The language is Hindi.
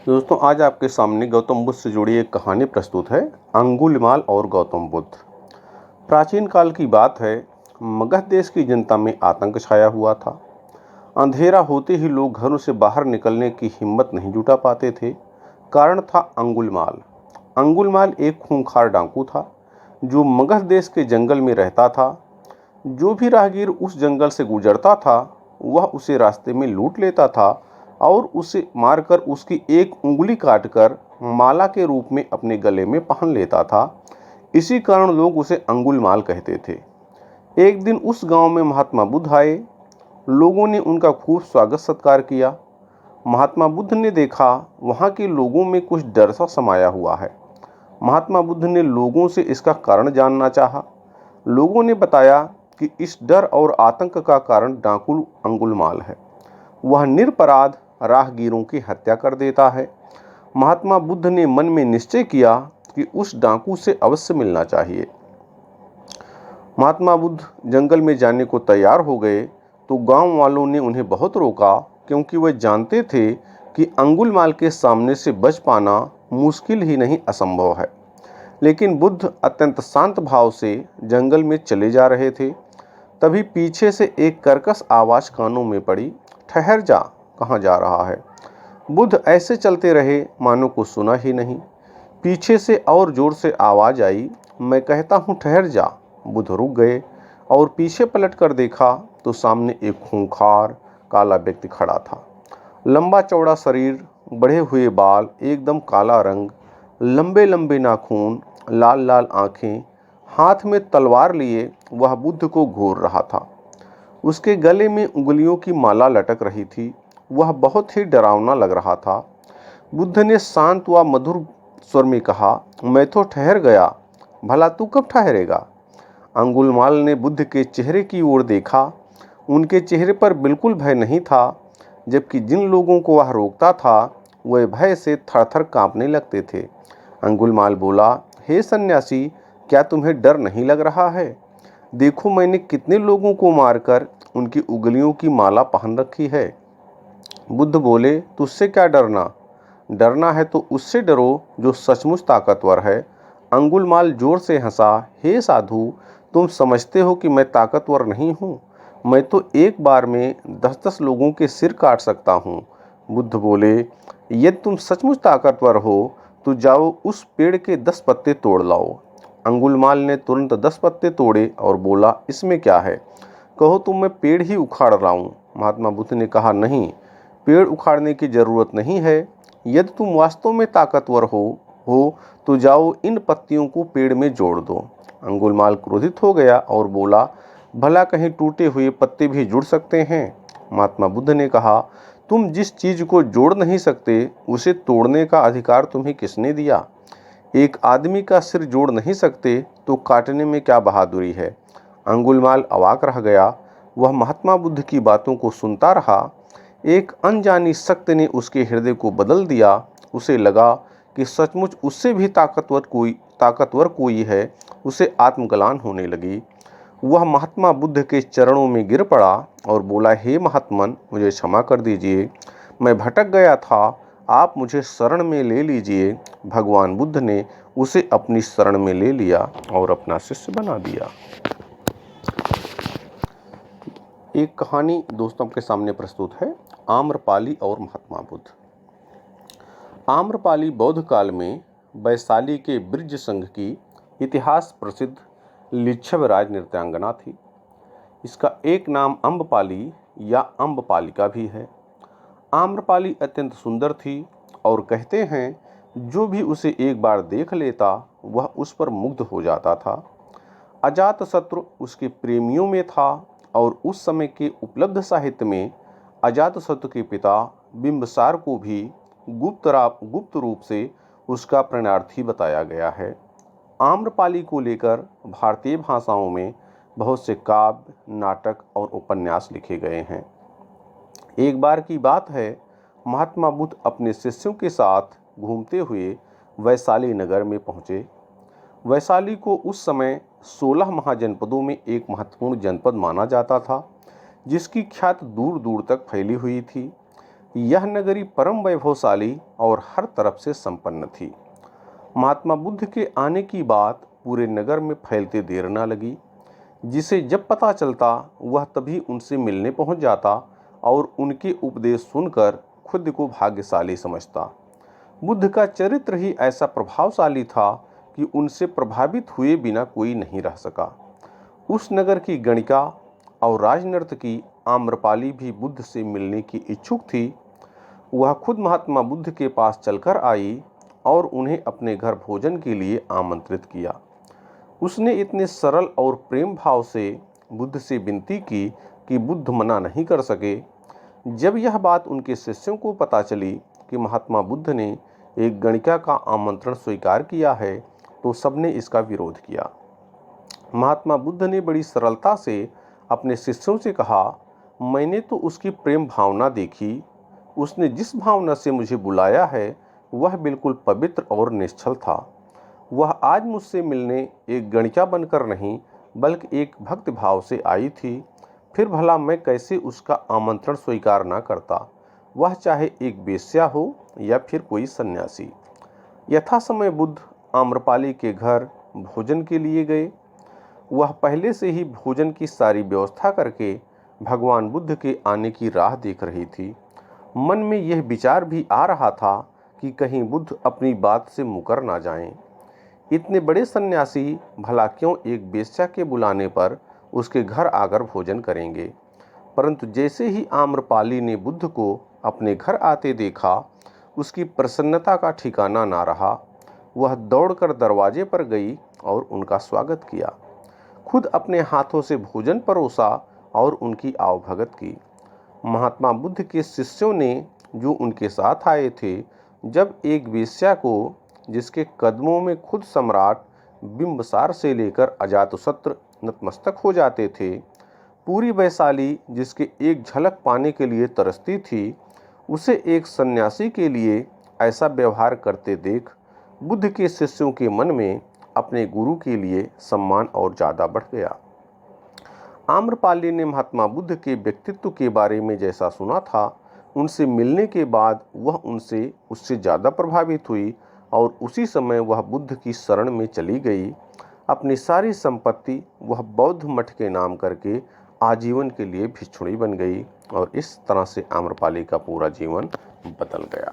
दोस्तों, आज आपके सामने गौतम बुद्ध से जुड़ी एक कहानी प्रस्तुत है। अंगुलिमाल और गौतम बुद्ध। प्राचीन काल की बात है। मगध देश की जनता में आतंक छाया हुआ था। अंधेरा होते ही लोग घरों से बाहर निकलने की हिम्मत नहीं जुटा पाते थे। कारण था अंगुलिमाल। अंगुलिमाल एक खूंखार डाकू था जो मगध देश के जंगल में रहता था। जो भी राहगीर उस जंगल से गुजरता था वह उसे रास्ते में लूट लेता था और उसे मारकर उसकी एक उंगली काटकर माला के रूप में अपने गले में पहन लेता था। इसी कारण लोग उसे अंगुलिमाल कहते थे। एक दिन उस गांव में महात्मा बुद्ध आए। लोगों ने उनका खूब स्वागत सत्कार किया। महात्मा बुद्ध ने देखा वहां के लोगों में कुछ डर सा समाया हुआ है। महात्मा बुद्ध ने लोगों से इसका कारण जानना चाहा। लोगों ने बताया कि इस डर और आतंक का कारण डाकू अंगुलिमाल है। वह निरपराध राहगीरों की हत्या कर देता है। महात्मा बुद्ध ने मन में निश्चय किया कि उस डाकू से अवश्य मिलना चाहिए। महात्मा बुद्ध जंगल में जाने को तैयार हो गए तो गांव वालों ने उन्हें बहुत रोका, क्योंकि वे जानते थे कि अंगुलिमाल के सामने से बच पाना मुश्किल ही नहीं असंभव है। लेकिन बुद्ध अत्यंत शांत भाव से जंगल में चले जा रहे थे। तभी पीछे से एक कर्कश आवाज कानों में पड़ी, ठहर जा, कहाँ जा रहा है। बुद्ध ऐसे चलते रहे मानो को सुना ही नहीं। पीछे से और जोर से आवाज आई, मैं कहता हूँ ठहर जा। बुद्ध रुक गए और पीछे पलट कर देखा तो सामने एक खूंखार काला व्यक्ति खड़ा था। लंबा चौड़ा शरीर, बढ़े हुए बाल, एकदम काला रंग, लंबे लंबे नाखून, लाल लाल आंखें, हाथ में तलवार लिए वह बुद्ध को घूर रहा था। उसके गले में उंगलियों की माला लटक रही थी। वह बहुत ही डरावना लग रहा था। बुद्ध ने शांत व मधुर स्वर में कहा, मैं तो ठहर गया, भला तू कब ठहरेगा। अंगुलिमाल ने बुद्ध के चेहरे की ओर देखा। उनके चेहरे पर बिल्कुल भय नहीं था, जबकि जिन लोगों को वह रोकता था वे भय से थरथर कांपने लगते थे। अंगुलिमाल बोला, हे सन्यासी, क्या तुम्हें डर नहीं लग रहा है? देखो, मैंने कितने लोगों को मारकर उनकी उंगलियों की माला पहन रखी है। बुद्ध बोले, तुझसे क्या डरना? डरना है तो उससे डरो जो सचमुच ताकतवर है। अंगुलिमाल जोर से हंसा, हे साधु, तुम समझते हो कि मैं ताकतवर नहीं हूँ? मैं तो एक बार में 10-10 लोगों के सिर काट सकता हूँ। बुद्ध बोले, यदि तुम सचमुच ताकतवर हो तो जाओ उस पेड़ के 10 पत्ते तोड़ लाओ। अंगुलिमाल ने तुरंत 10 पत्ते तोड़े और बोला, इसमें क्या है, कहो तो मैं पेड़ ही उखाड़ लाऊं। महात्मा बुद्ध ने कहा, नहीं, पेड़ उखाड़ने की जरूरत नहीं है। यदि तुम वास्तव में ताकतवर हो तो जाओ इन पत्तियों को पेड़ में जोड़ दो। अंगुलिमाल क्रोधित हो गया और बोला, भला कहीं टूटे हुए पत्ते भी जुड़ सकते हैं? महात्मा बुद्ध ने कहा, तुम जिस चीज को जोड़ नहीं सकते उसे तोड़ने का अधिकार तुम्हें किसने दिया? एक आदमी का सिर जोड़ नहीं सकते तो काटने में क्या बहादुरी है। अंगुलिमाल अवाक रह गया। वह महात्मा बुद्ध की बातों को सुनता रहा। एक अनजानी शक्ति ने उसके हृदय को बदल दिया। उसे लगा कि सचमुच उससे भी ताकतवर कोई है। उसे आत्मग्लानि होने लगी। वह महात्मा बुद्ध के चरणों में गिर पड़ा और बोला, हे महात्मन, मुझे क्षमा कर दीजिए, मैं भटक गया था, आप मुझे शरण में ले लीजिए। भगवान बुद्ध ने उसे अपनी शरण में ले लिया और अपना शिष्य बना दिया। एक कहानी दोस्तों के सामने प्रस्तुत है, आम्रपाली और महात्मा बुद्ध। आम्रपाली बौद्ध काल में वैशाली के बृज संघ की इतिहास प्रसिद्ध लिच्छव राज नृत्यांगना थी। इसका एक नाम अम्बपाली या अम्बपालिका भी है। आम्रपाली अत्यंत सुंदर थी और कहते हैं जो भी उसे एक बार देख लेता वह उस पर मुग्ध हो जाता था। अजातशत्रु उसके प्रेमियों में था और उस समय के उपलब्ध साहित्य में अजातशत्रु के पिता बिंबिसार को भी गुप्त रूप से उसका प्रणयार्थी बताया गया है। आम्रपाली को लेकर भारतीय भाषाओं में बहुत से काव्य, नाटक और उपन्यास लिखे गए हैं। एक बार की बात है, महात्मा बुद्ध अपने शिष्यों के साथ घूमते हुए वैशाली नगर में पहुँचे। वैशाली को उस समय 16 महाजनपदों में एक महत्वपूर्ण जनपद माना जाता था, जिसकी ख्याति दूर दूर तक फैली हुई थी। यह नगरी परम वैभवशाली और हर तरफ से संपन्न थी। महात्मा बुद्ध के आने की बात पूरे नगर में फैलते देर न लगी। जिसे जब पता चलता वह तभी उनसे मिलने पहुंच जाता और उनके उपदेश सुनकर खुद को भाग्यशाली समझता। बुद्ध का चरित्र ही ऐसा प्रभावशाली था कि उनसे प्रभावित हुए बिना कोई नहीं रह सका। उस नगर की गणिका और राजनर्तकी आम्रपाली भी बुद्ध से मिलने की इच्छुक थी। वह खुद महात्मा बुद्ध के पास चलकर आई और उन्हें अपने घर भोजन के लिए आमंत्रित किया। उसने इतने सरल और प्रेम भाव से बुद्ध से विनती की कि बुद्ध मना नहीं कर सके। जब यह बात उनके शिष्यों को पता चली कि महात्मा बुद्ध ने एक गणिका का आमंत्रण स्वीकार किया है तो सबने इसका विरोध किया। महात्मा बुद्ध ने बड़ी सरलता से अपने शिष्यों से कहा, मैंने तो उसकी प्रेम भावना देखी। उसने जिस भावना से मुझे बुलाया है वह बिल्कुल पवित्र और निश्चल था। वह आज मुझसे मिलने एक गणिका बनकर नहीं बल्कि एक भक्त भाव से आई थी। फिर भला मैं कैसे उसका आमंत्रण स्वीकार ना करता, वह चाहे एक वेश्या हो या फिर कोई सन्यासी। यथा समय बुद्ध आम्रपाली के घर भोजन के लिए गए। वह पहले से ही भोजन की सारी व्यवस्था करके भगवान बुद्ध के आने की राह देख रही थी। मन में यह विचार भी आ रहा था कि कहीं बुद्ध अपनी बात से मुकर ना जाएं। इतने बड़े सन्यासी भला क्यों एक वेश्या के बुलाने पर उसके घर आकर भोजन करेंगे। परंतु जैसे ही आम्रपाली ने बुद्ध को अपने घर आते देखा, उसकी प्रसन्नता का ठिकाना ना रहा। वह दौड़कर दरवाजे पर गई और उनका स्वागत किया। खुद अपने हाथों से भोजन परोसा और उनकी आवभगत की। महात्मा बुद्ध के शिष्यों ने जो उनके साथ आए थे, जब एक वेश्या को, जिसके कदमों में खुद सम्राट बिंबसार से लेकर अजातशत्रु नतमस्तक हो जाते थे, पूरी वैशाली जिसके एक झलक पाने के लिए तरसती थी, उसे एक सन्यासी के लिए ऐसा व्यवहार करते देख बुद्ध के शिष्यों के मन में अपने गुरु के लिए सम्मान और ज़्यादा बढ़ गया। आम्रपाली ने महात्मा बुद्ध के व्यक्तित्व के बारे में जैसा सुना था, उनसे मिलने के बाद वह उससे ज़्यादा प्रभावित हुई और उसी समय वह बुद्ध की शरण में चली गई। अपनी सारी संपत्ति वह बौद्ध मठ के नाम करके आजीवन के लिए भिक्षुणी बन गई और इस तरह से आम्रपाली का पूरा जीवन बदल गया।